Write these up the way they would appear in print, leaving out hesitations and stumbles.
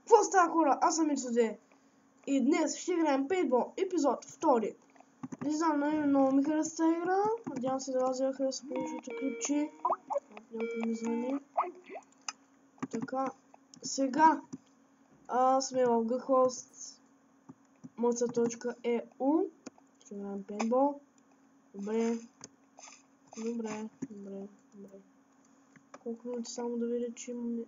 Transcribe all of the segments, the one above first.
Какво става, хора? Аз съм Ицуде. И днес ще играем пейнтбол, епизод 2. Не знам, много ми хареса тази игра. Надявам се да вас я хареса предишното клипче. Някой ми звъни. Така, сега сме в ghost moca.eu. Ще играем пейнтбол. Добре. Колко минути само да видя, че имаме...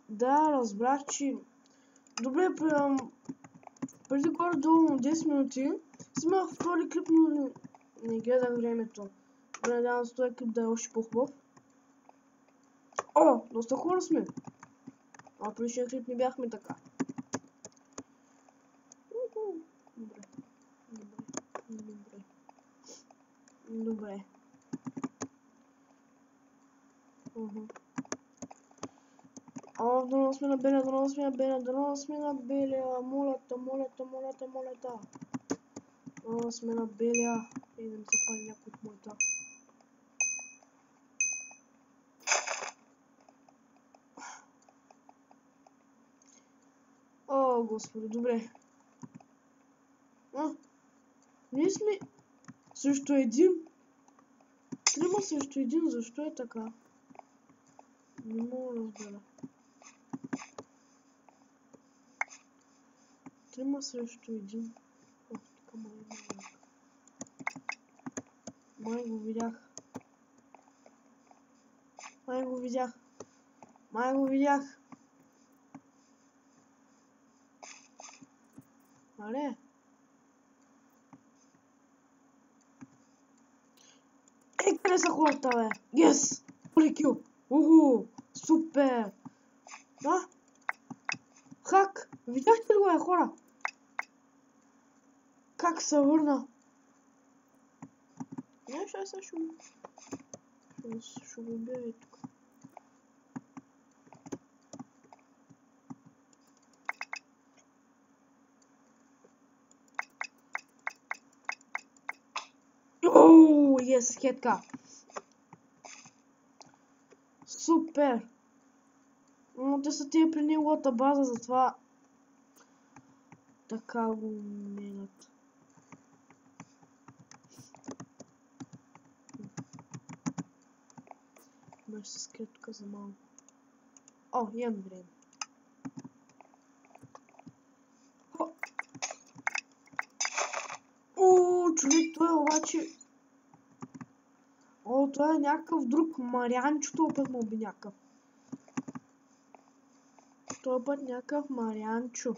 Да, разбрах, че... Добре, преди горе-долу 10 минути снимах втори клип, но не гледах времето. Надявам се този клип да е още по-хубав. О, доста хора сме. А предишния клип не бяхме така. Добре. О, дано сме на беля, молята. Дано сме на беля. И да ми се пали някой от моята. О, господи, добре. Ние сме срещу един. Трима срещу един, защо е така? Не мога да разбера. Трима срещу един. Ох, тук май го видях. Май го видях. Аре? Къде са хората, бе? Yes! Прекил! Уху! Супер! Да? Хак! Видяхте ли го, е, хора? Как се върна? Не, ще го убия и тук. Ооо, ес, хетка! Супер! Но те са тия при неговата база, затова така го менят. Може се скрия тук за малко. О, имам време. О, човек, той обаче... О, той е някакъв друг. Марианчото опът му би някакъв. Той път някакъв Марианчо.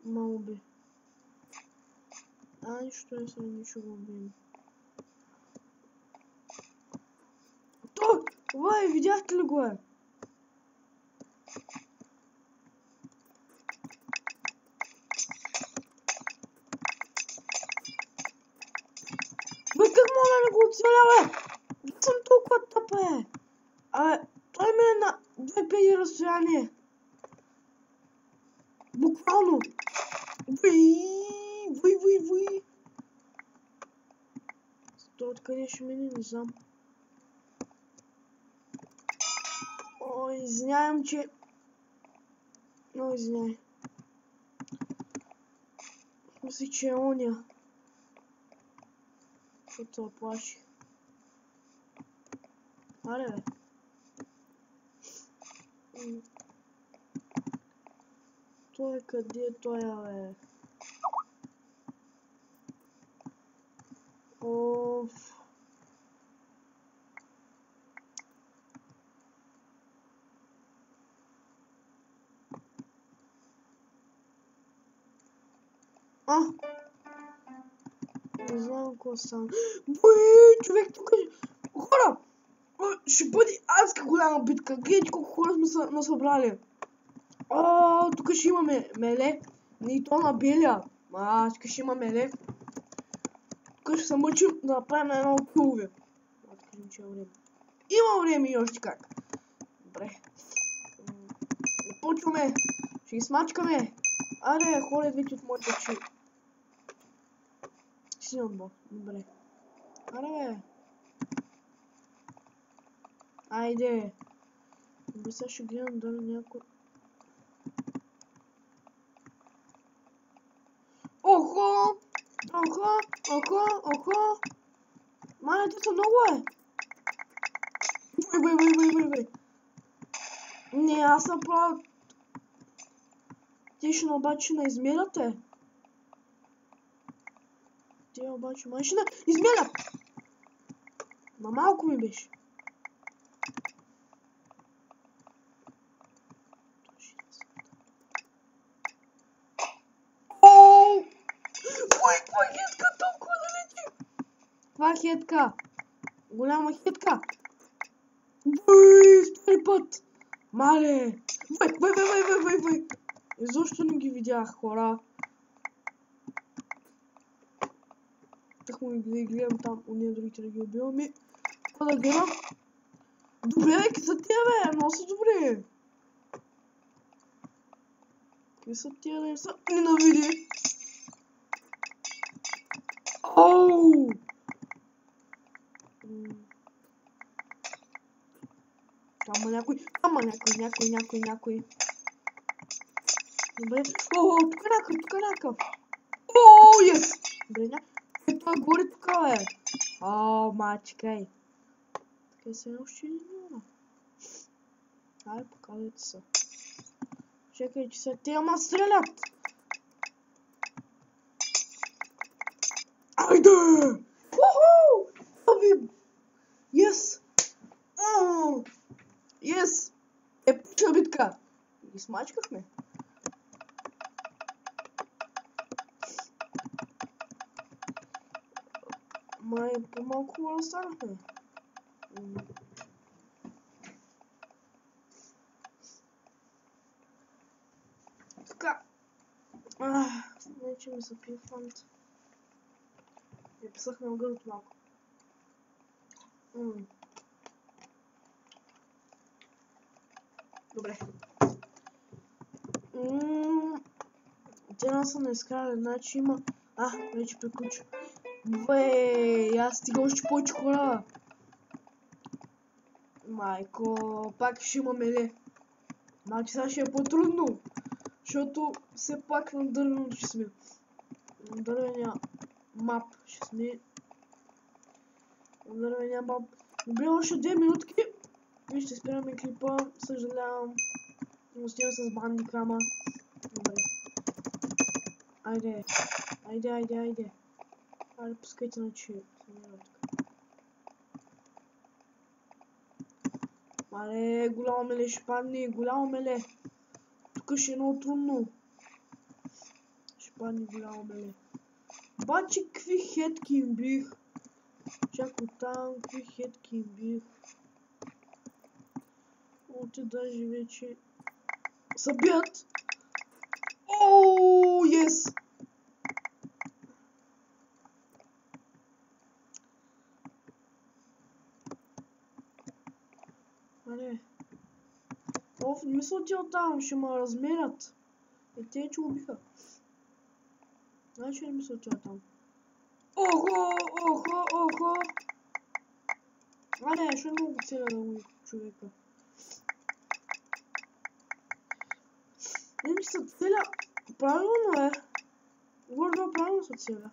Мало би. Нищо е сега, ще го убием. Той! Видяхте ли го, е? Бе, как мога да го оцеля, бе? Аз съм толкова тъпа, е. Той ме е на 2 педи разстояние. Буквално. Вой. Той откъде ще мине, не знам. О, извинявам, че... Много извиняй. Мислих, че е оня. Защото се оплаши. Аре, бе. Той къде е той, бе? Оф. Не знам какво стана. Човек, тук е... Хора! Ще бъде адска голяма битка. Гледайте колко хора сме насъбрали. Тук ще имаме меле. Не и то на белия. Тук ще има меле. Тук ще се мъчим да направим на едно от килове. Има време и още как. Добре. Започваме. Ще ги смачкаме. Аре, хора, идвайте от моите очи. си отбор. Добре. Аре, бе. Айде. Добре, сега ще гледам дали някой... Охо! Охо! Мале, те са много, е! Бай. Не, аз направя... Те ще обаче не измеряте. Те обаче май ще не измерят! Ма малко ми беше. Ооо! Каква хитка толкова да лети? Това хитка. Голяма хитка. Бой, втори път. Мале. Бой. Изобщо не ги видях, хора. Так му ги гледам там, уния другите да ги убивам и... Какво да гледам? Добре, какви са тия, бе? Много са добре. Какви са тия, да им са ненавиди? Оу! Там някой. Добре. О, тук е някакъв. О, ес! Добре, той горе тук, бе. О, мачкай. Така се още не няма. Ай, показвайте се. Чекай, че се те ама стрелят. Айде! Уху! Аби! Ес! Ес! Епична битка! Ги смачкахме. Май по-малко хора станахме. Така. Вече ми се пие фант. Я писах на гърлото малко. Добре. Те нас са наискали, значи има... вече приключи. Бе, аз стига още повече хора. Майко, пак ще има меле. Значи сега ще е по-трудно. Защото все пак на дървеното ще сме. На дървения мап ще сме. На дървения мап. Добре, още 2 минутки. И ще спираме клипа. Съжалявам. Но стигам с бандикама. Добре. Айде. Айде, пускайте на че. Мале, голямо меле ще падне, голямо меле. Тук ще е много трудно. Ще падне голямо меле. Бачи, какви хетки им бих. Чакай там, какви хетки им бих. О, те даже вече са бият. Ооо, ес! Мале. Оф, не мисля ти оттам, ще ме размерят. И те че убиха. Значи не мисля ти оттам. Охо! Не, ще много целя да го човека. Не ми се целя. Правилно е. Гордо правилно се целя.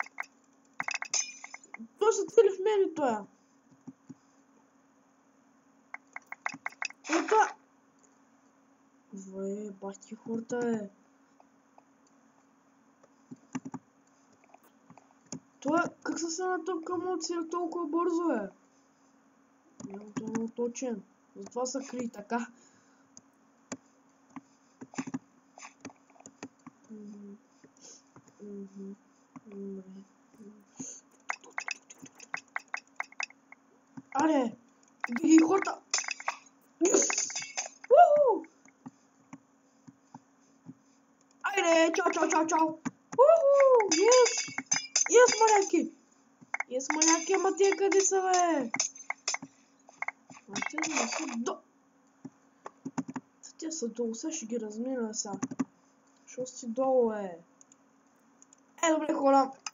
Той се цели в мен и тоя. Ето. Бах ти хората, е. Той как се на топ към целя толкова бързо, е? Той е много точен. Затова са кри така. Аре! Диги хората! Yes! Уху! Айде! Чао! Уху! Yes! Yes, маняки, ама тия къде са, бе? Те са долу, сега ще ги размина сега. Що си долу, е? Добре, хора.